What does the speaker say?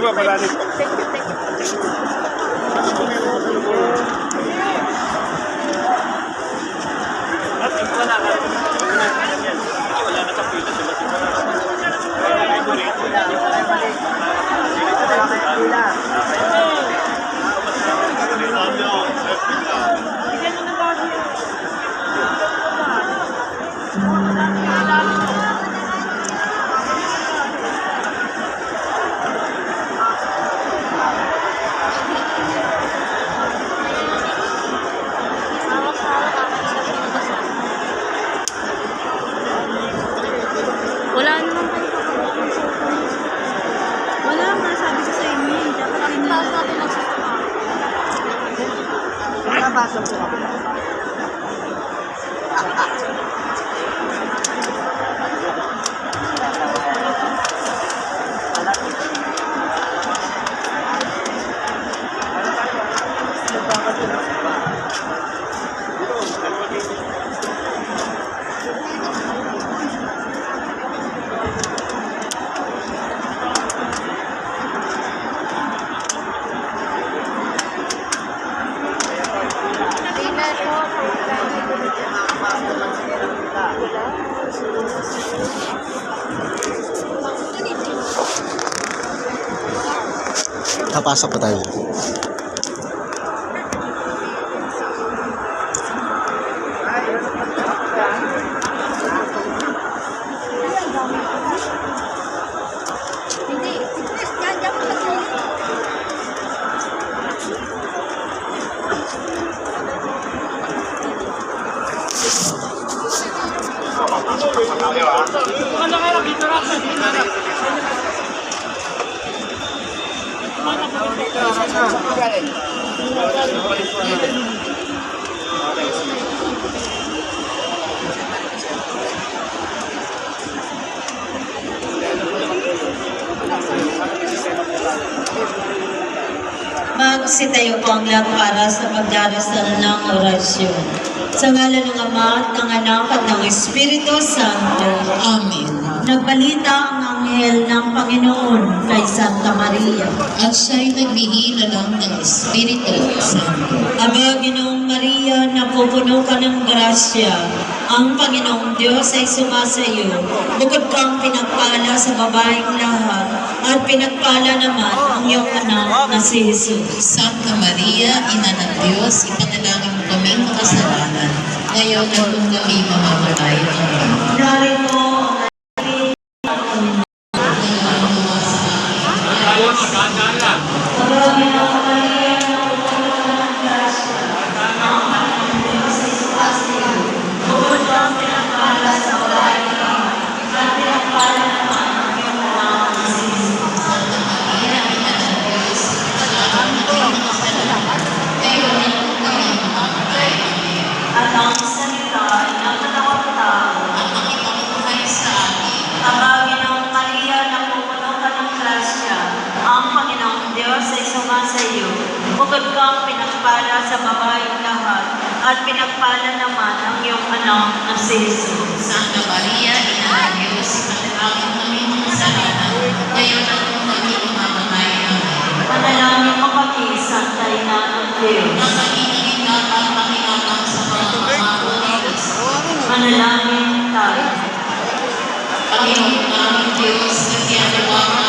po, marami po. Wala naman kayo kapag wala naman sabi ko sa inyo. Dapat pinag natin magsasabi. Nabasa po ako. Napasok pa tayo. Hindi. Diyan mo sa Magsitayo po ang lahat para sa pagdarasal ng orasyon. Sa ngalan ng Ama at ng Anak at ng Espiritu Santo. Amen. Nagbalita ang anghel ng Panginoon kay Santa Maria. At siya'y nagbihila lang ng Espiritu Santo. Aba, Ginoong Maria, napupuno ka ng grasya. Ang Panginoong Diyos ay sumasa iyo. Bukod kang pinagpala sa babaeng lahat, at pinagpala naman ang iyong anak na si Jesus. Santa Maria, Ina ng Diyos, ipanalangin mo kaming makasalanan, ngayon at kung kami mamamatay. Amen. Narito at ang salita ng dalawang tao. Aba, Ginoong Maria, napupuno ka ng grasya. Ang Panginoong Diyos ay sumasa iyo. Bukod kang pinagpala sa babaeng lahat, at pinagpala naman ang iyong anak na si Jesus. Santa Maria, Ina ng Diyos, ipanalangin mo kaming makasalanan, ngayon at kung kami mamamatay. Amen. Manalangin mo kami, Santa Ina ng Diyos. Nakakinig at pakinatang sa pagmamahalis. Manalangin tayo. Panginoon naming Diyos, nagkiyanawa